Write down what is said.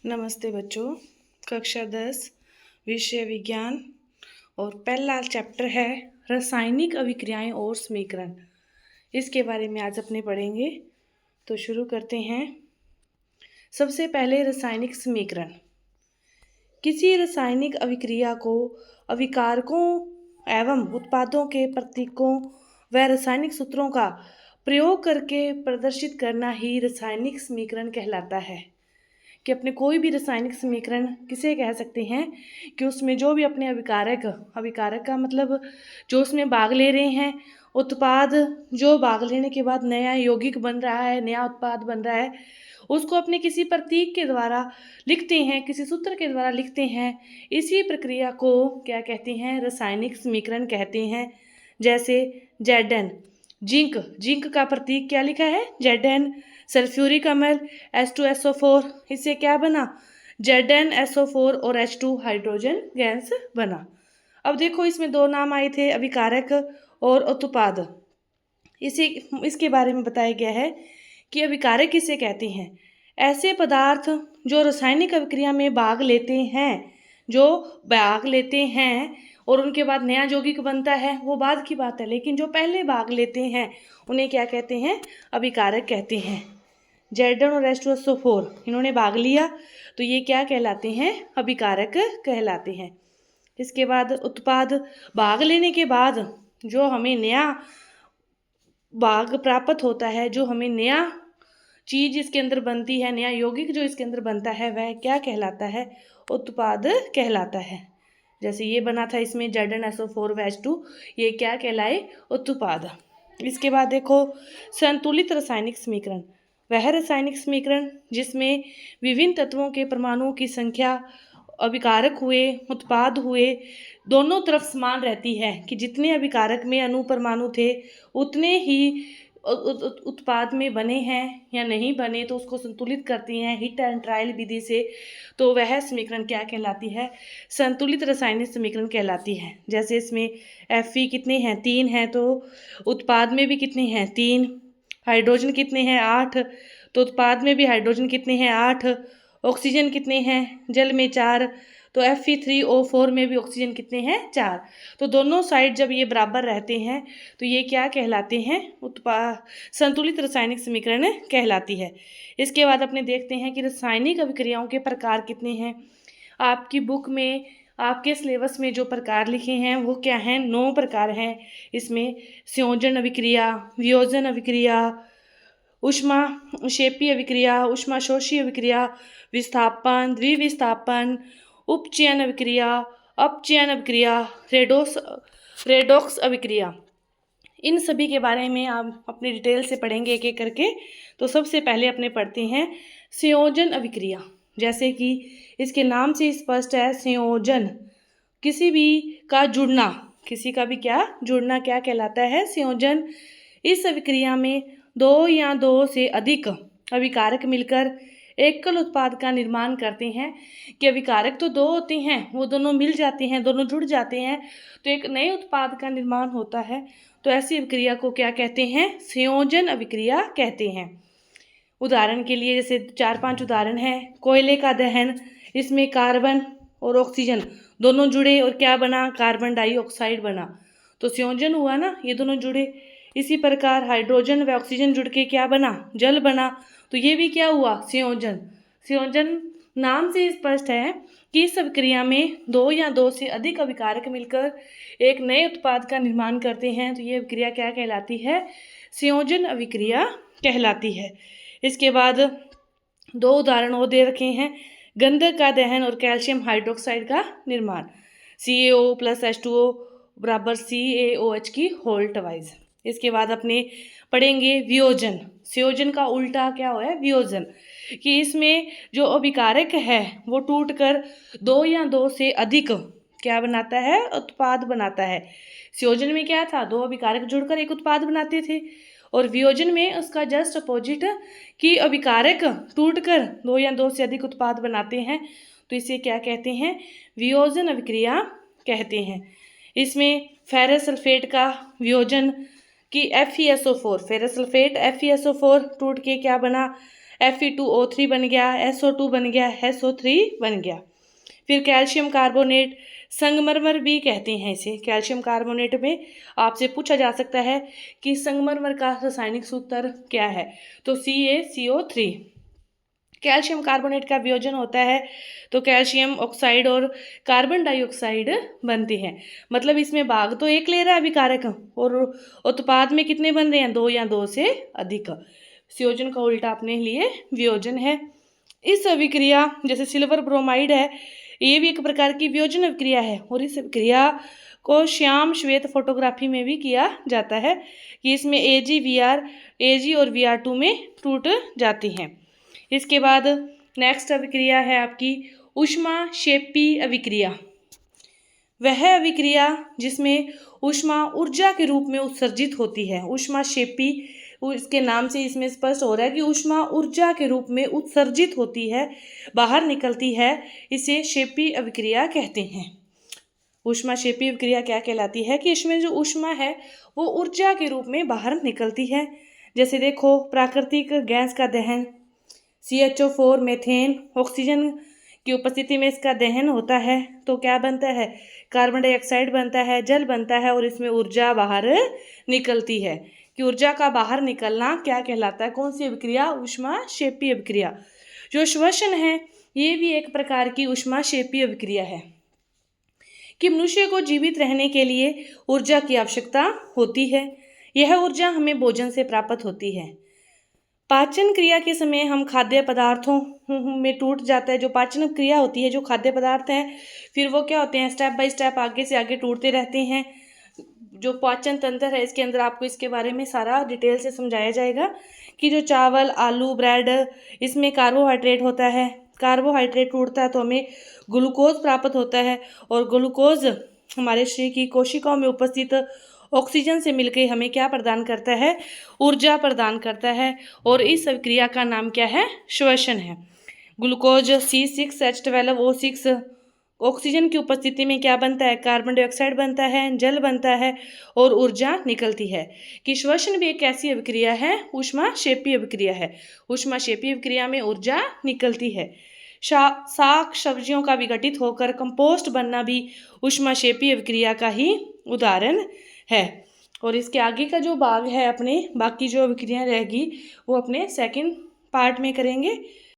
नमस्ते बच्चों। कक्षा 10 विषय विज्ञान और पहला चैप्टर है रासायनिक अभिक्रियाएं और समीकरण। इसके बारे में आज अपने पढ़ेंगे, तो शुरू करते हैं। सबसे पहले रासायनिक समीकरण। किसी रासायनिक अभिक्रिया को अभिकारकों एवं उत्पादों के प्रतीकों व रासायनिक सूत्रों का प्रयोग करके प्रदर्शित करना ही रासायनिक समीकरण कहलाता है। कि अपने कोई भी रासायनिक समीकरण किसे कह सकते हैं कि उसमें जो भी अपने अभिकारक का मतलब जो उसमें भाग ले रहे हैं, उत्पाद जो भाग लेने के बाद नया यौगिक बन रहा है, नया उत्पाद बन रहा है, उसको अपने किसी प्रतीक के द्वारा लिखते हैं, किसी सूत्र के द्वारा लिखते हैं। इसी प्रक्रिया को क्या कहते हैं? रासायनिक समीकरण कहते हैं। जैसे Zn, जिंक का प्रतीक क्या लिखा है? Zn। सल्फ्यूरिक अम्ल H2SO4, इससे क्या बना? ZnSO4 और H2 हाइड्रोजन गैस बना। अब देखो, इसमें दो नाम आए थे, अभिकारक और उत्पाद। इसके बारे में बताया गया है कि अभिकारक किसे कहते हैं? ऐसे पदार्थ जो रासायनिक अभिक्रिया में भाग लेते हैं और उनके बाद नया यौगिक बनता है, वो बाद की बात है, लेकिन जो पहले भाग लेते हैं उन्हें क्या कहते हैं? अभिकारक कहते हैं। Zn और H2SO4 इन्होंने भाग लिया तो ये क्या कहलाते हैं? अभिकारक कहलाते हैं। इसके बाद उत्पाद, भाग लेने के बाद जो हमें नया भाग प्राप्त होता है, जो हमें नया चीज़ इसके अंदर बनती है, नया यौगिक जो इसके अंदर बनता है, वह क्या कहलाता है? उत्पाद कहलाता है। जैसे ये बना था इसमें ZnSO4 व H2, ये क्या कहलाए? उत्पाद। इसके बाद देखो, संतुलित रासायनिक समीकरण। वह रासायनिक समीकरण जिसमें विभिन्न तत्वों के परमाणुओं की संख्या, अभिकारक हुए, उत्पाद हुए, दोनों तरफ समान रहती है। कि जितने अभिकारक में अणु परमाणु थे उतने ही उत्पाद में बने हैं या नहीं बने, तो उसको संतुलित करती हैं हिट एंड ट्रायल विधि से। तो वह समीकरण क्या कहलाती है? संतुलित रासायनिक समीकरण कहलाती है। जैसे इसमें Fe कितने हैं? 3 हैं, तो उत्पाद में भी कितने हैं? 3। हाइड्रोजन कितने हैं? 8, तो उत्पाद में भी हाइड्रोजन कितने हैं? 8। ऑक्सीजन कितने हैं? जल में 4, तो Fe3O4 में भी ऑक्सीजन कितने हैं? 4। तो दोनों साइड जब ये बराबर रहते हैं तो ये क्या कहलाते हैं? संतुलित रासायनिक समीकरण कहलाती है। इसके बाद अपने देखते हैं कि रासायनिक अभिक्रियाओं के प्रकार कितने हैं। आपकी बुक में, आपके सिलेबस में जो प्रकार लिखे हैं वो क्या हैं? 9 प्रकार हैं। इसमें संयोजन अभिक्रिया, वियोजन अभिक्रिया, ऊष्माक्षेपी अभिक्रिया, ऊष्माशोषी अभिक्रिया, विस्थापन, द्विविस्थापन, उपचयन अभिक्रिया, अपचयन अभिक्रिया, रेडॉक्स अभिक्रिया, इन सभी के बारे में आप अपने डिटेल से पढ़ेंगे एक एक करके। तो सबसे पहले अपने पढ़ते हैं संयोजन अभिक्रिया। जैसे कि इसके नाम से स्पष्ट है, संयोजन किसी भी का जुड़ना, किसी का भी क्या जुड़ना क्या कहलाता है? संयोजन। इस अभिक्रिया में 2 या 2 से अधिक अभिकारक मिलकर एकल उत्पाद का निर्माण करते हैं। कि अभिकारक तो 2 होते हैं, वो दोनों मिल जाते हैं, दोनों जुड़ जाते हैं, तो एक नए उत्पाद का निर्माण होता है। तो ऐसी अभिक्रिया को क्या कहते हैं? संयोजन अभिक्रिया कहते हैं। उदाहरण के लिए जैसे 4-5 उदाहरण हैं। कोयले का दहन, इसमें कार्बन और ऑक्सीजन दोनों जुड़े और क्या बना? कार्बन डाइऑक्साइड बना, तो संयोजन हुआ ना, ये दोनों जुड़े। इसी प्रकार हाइड्रोजन व ऑक्सीजन जुड़ के क्या बना? जल बना, तो ये भी क्या हुआ? संयोजन। संयोजन नाम से स्पष्ट है कि इस अभिक्रिया में 2 या 2 से अधिक अभिकारक मिलकर एक नए उत्पाद का निर्माण करते हैं। तो ये अभिक्रिया क्या कहलाती है? संयोजन अभिक्रिया कहलाती है। इसके बाद 2 उदाहरण और दे रखे हैं। गंधक का दहन और कैल्शियम हाइड्रोक्साइड का निर्माण, CaO + H2O बराबर CaOH की होल ट्वाइस। इसके बाद अपने पढ़ेंगे वियोजन। संयोजन का उल्टा क्या है? वियोजन। कि इसमें जो अभिकारक है वो टूटकर 2 या 2 से अधिक क्या बनाता है? उत्पाद बनाता है। संयोजन में क्या था? 2 अभिकारक जुड़कर एक उत्पाद बनाते थे, और वियोजन में उसका जस्ट अपोजिट कि अभिकारक टूटकर 2 या 2 से अधिक उत्पाद बनाते हैं। तो इसे क्या कहते हैं? वियोजन अभिक्रिया कहते हैं। इसमें फेरस सल्फेट का वियोजन कि FeSO4, फेरस सल्फेट FeSO4 टूट के क्या बना? Fe2O3 बन गया, SO2 बन गया, SO3 बन गया। फिर कैल्शियम कार्बोनेट, संगमरमर भी कहते हैं इसे। कैल्शियम कार्बोनेट में आपसे पूछा जा सकता है कि संगमरमर का रासायनिक सूत्र क्या है, तो CaCO3। कैल्शियम कार्बोनेट का वियोजन होता है तो कैल्शियम ऑक्साइड और कार्बन डाइऑक्साइड बनते हैं। मतलब इसमें भाग तो एक ले रहा है अभिकारक और उत्पाद में कितने बन रहे हैं, 2 या 2 से अधिक। संयोजन का उल्टा अपने लिए वियोजन है। इस अभिक्रिया जैसे सिल्वर ब्रोमाइड है, ये भी एक प्रकार की वियोजन अभिक्रिया है और इस अभिक्रिया को श्याम श्वेत फोटोग्राफी में भी किया जाता है कि इसमें Ag और Br2 में टूट जाती हैं। इसके बाद नेक्स्ट अभिक्रिया है आपकी ऊष्माक्षेपी अभिक्रिया। वह अभिक्रिया जिसमें ऊष्मा ऊर्जा के रूप में उत्सर्जित होती है। ऊष्माक्षेपी, इसके नाम से इसमें स्पष्ट हो रहा है कि ऊष्मा ऊर्जा के रूप में उत्सर्जित होती है, बाहर निकलती है, इसे क्षेपी अभिक्रिया कहते हैं। ऊष्माक्षेपी अभिक्रिया क्या कहलाती है कि इसमें जो ऊष्मा है वो ऊर्जा के रूप में बाहर निकलती है। जैसे देखो, प्राकृतिक गैस का दहन, CH4 मीथेन, ऑक्सीजन की उपस्थिति में इसका दहन होता है तो क्या बनता है, कार्बन डाइऑक्साइड बनता है, जल बनता है और इसमें ऊर्जा बाहर निकलती है। कि ऊर्जा का बाहर निकलना क्या कहलाता है, कौन सी अभिक्रिया, ऊष्माक्षेपी अभिक्रिया। जो श्वसन है ये भी एक प्रकार की ऊष्माक्षेपी अभिक्रिया है कि मनुष्य को जीवित रहने के लिए ऊर्जा की आवश्यकता होती है। यह ऊर्जा हमें भोजन से प्राप्त होती है। पाचन क्रिया के समय हम खाद्य पदार्थों में टूट जाता है, जो पाचन क्रिया होती है, जो खाद्य पदार्थ हैं फिर वो क्या होते हैं, स्टेप बाय स्टेप आगे से आगे टूटते रहते हैं। जो पाचन तंत्र है इसके अंदर आपको इसके बारे में सारा डिटेल से समझाया जाएगा कि जो चावल, आलू, ब्रेड, इसमें कार्बोहाइड्रेट होता है। कार्बोहाइड्रेट टूटता है तो हमें ग्लूकोज प्राप्त होता है और ग्लूकोज हमारे शरीर की कोशिकाओं में उपस्थित ऑक्सीजन से मिलकर हमें क्या प्रदान करता है, ऊर्जा प्रदान करता है और इस अभिक्रिया का नाम क्या है, श्वसन है। ग्लूकोज C6H12O6 ऑक्सीजन की उपस्थिति में क्या बनता है, कार्बन डाइऑक्साइड बनता है, जल बनता है और ऊर्जा निकलती है। कि श्वसन भी एक ऐसी अभिक्रिया है, ऊष्माक्षेपी अभिक्रिया है। ऊष्माक्षेपी अभिक्रिया में ऊर्जा निकलती है। शाक सब्जियों का विघटित होकर कंपोस्ट बनना भी ऊष्माक्षेपी अभिक्रिया का ही उदाहरण है। और इसके आगे का जो भाग है, अपने बाकी जो अभिक्रियाएं रहेगी वो अपने सेकंड पार्ट में करेंगे।